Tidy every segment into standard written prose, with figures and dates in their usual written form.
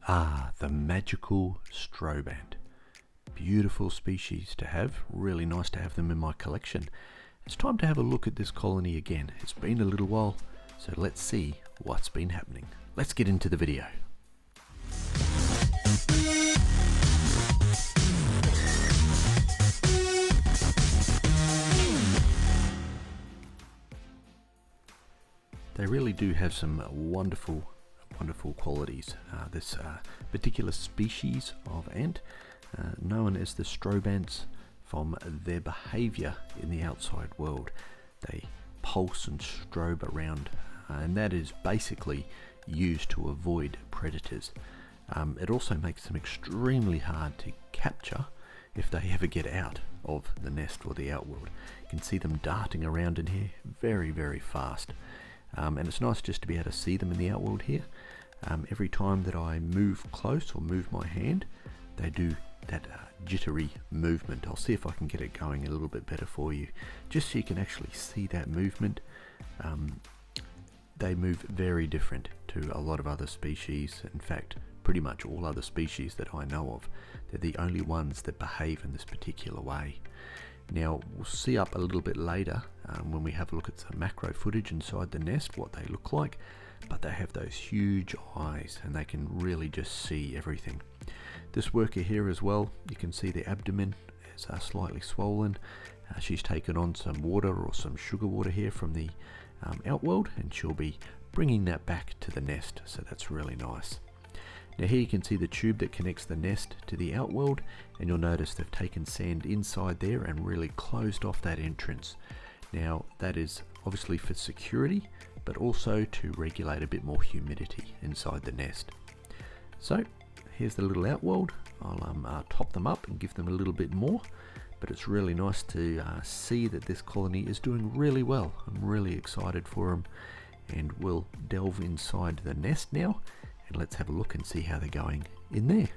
Ah, the magical Strobe ant. Beautiful species to have, really nice to have them in my collection. It's time to have a look at this colony again. It's been a little while, so let's see what's been happening. Let's get into the video. They really do have some wonderful qualities. This particular species of ant, known as the Strobe ants, from their behavior in the outside world. They pulse and strobe around, and that is basically used to avoid predators. It also makes them extremely hard to capture if they ever get out of the nest or the outworld. You can see them darting around in here very fast. And it's nice just to be able to see them in the outworld here. Every time that I move close or move my hand, they do that jittery movement. I'll see if I can get it going a little bit better for you, just so you can actually see that movement. They move very different to a lot of other species. In fact, pretty much all other species that I know of. They're the only ones that behave in this particular way. Now, we'll see up a little bit later when we have a look at some macro footage inside the nest what they look like, but they have those huge eyes and they can really just see everything. This worker here as well, you can see the abdomen is slightly swollen. She's taken on some water or some sugar water here from the outworld, and she'll be bringing that back to the nest, so that's really nice. Now here you can see the tube that connects the nest to the outworld, and you'll notice they've taken sand inside there and really closed off that entrance. Now that is obviously for security, but also to regulate a bit more humidity inside the nest. So here's the little outworld. I'll top them up and give them a little bit more, but it's really nice to see that this colony is doing really well. I'm really excited for them, and we'll delve inside the nest now. Let's have a look and see how they're going in there.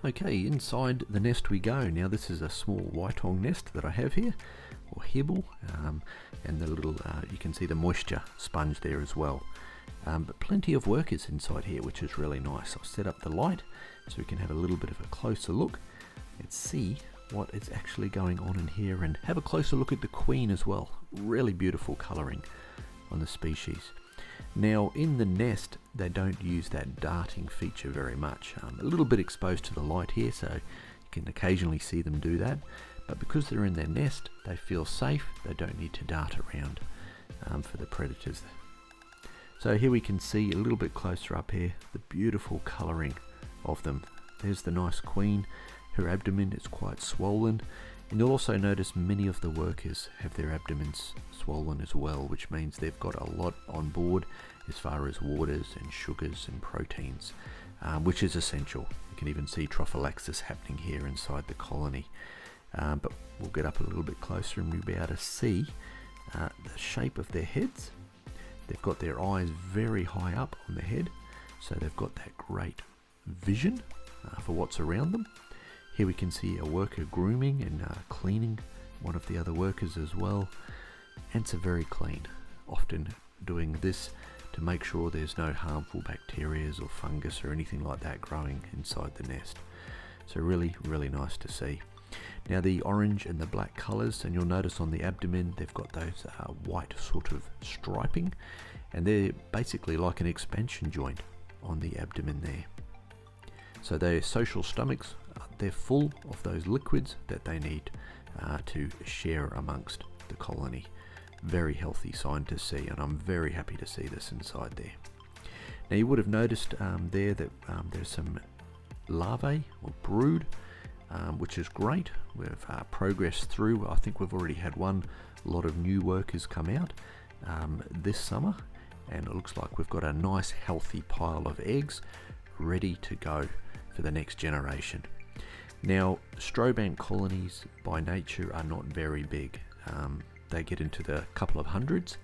Okay, inside the nest we go. Now this is a small whitong nest that I have here, or hibble, and the little, you can see the moisture sponge there as well. But plenty of workers inside here, which is really nice. I'll set up the light so we can have a little bit of a closer look. Let's see what is actually going on in here, and have a closer look at the queen as well. Really beautiful colouring on the species. Now in the nest they don't use that darting feature very much. A little bit exposed to the light here, so you can occasionally see them do that, but because they're in their nest they feel safe. They don't need to dart around for the predators. So here we can see a little bit closer up here the beautiful colouring of them. There's the nice queen. Her abdomen is quite swollen, and you'll also notice many of the workers have their abdomens swollen as well, which means they've got a lot on board as far as waters and sugars and proteins, which is essential. You can even see trophallaxis happening here inside the colony. But we'll get up a little bit closer and we'll be able to see the shape of their heads. They've got their eyes very high up on the head, so they've got that great vision for what's around them. Here we can see a worker grooming and cleaning one of the other workers as well. Ants are very clean, often doing this to make sure there's no harmful bacteria or fungus or anything like that growing inside the nest. So really nice to see. Now the orange and the black colours, and you'll notice on the abdomen they've got those white sort of striping, and they're basically like an expansion joint on the abdomen there. So their social stomachs, they're full of those liquids that they need to share amongst the colony. Very healthy sign to see, and I'm very happy to see this inside there. Now you would have noticed there that there's some larvae or brood, which is great. We've progressed through. I think we've already had a lot of new workers come out this summer, and it looks like we've got a nice healthy pile of eggs ready to go for the next generation. Now Strobe ant colonies by nature are not very big. They get into the couple of hundreds,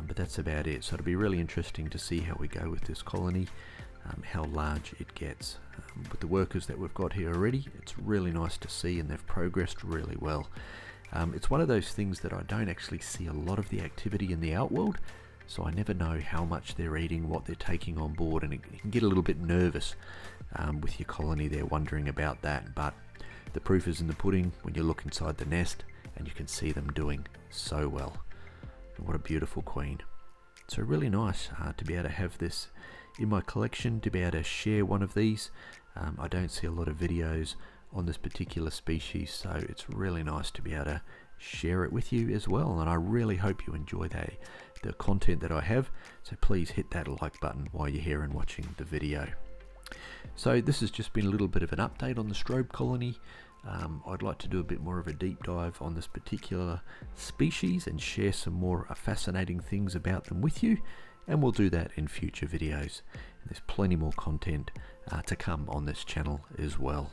but that's about it. So it'll be really interesting to see how we go with this colony, how large it gets. With the workers that we've got here already, it's really nice to see, and they've progressed really well. It's one of those things that I don't actually see a lot of the activity in the outworld, so I never know how much they're eating, what they're taking on board, and you can get a little bit nervous with your colony there, wondering about that. But the proof is in the pudding when you look inside the nest and you can see them doing so well. And what a beautiful queen. So really nice to be able to have this in my collection, to be able to share one of these. I don't see a lot of videos on this particular species, so it's really nice to be able to share it with you as well, and I really hope you enjoy the content that I have. So please hit that like button while you're here and watching the video. So this has just been a little bit of an update on the Strobe colony. I'd like to do a bit more of a deep dive on this particular species and share some more fascinating things about them with you, and we'll do that in future videos. And there's plenty more content to come on this channel as well.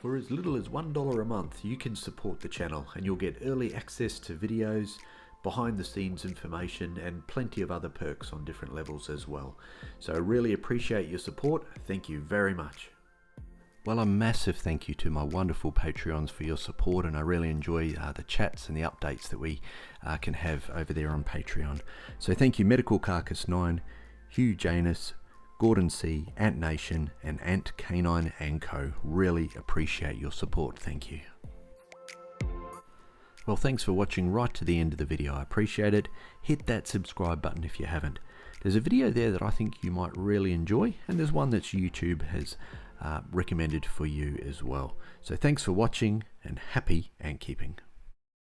For as little as $1 a month, you can support the channel and you'll get early access to videos, behind the scenes information, and plenty of other perks on different levels as well. So I really appreciate your support. Thank you very much. Well, a massive thank you to my wonderful Patreons for your support, and I really enjoy the chats and the updates that we can have over there on Patreon. So thank you Medical Carcass 9, Hugh Janus, Gordon C, Ant Nation, and Ant Canine and Co. Really appreciate your support. Thank you. Well, thanks for watching right to the end of the video. I appreciate it. Hit that subscribe button if you haven't. There's a video there that I think you might really enjoy, and there's one that YouTube has recommended for you as well. So thanks for watching, and happy ant keeping.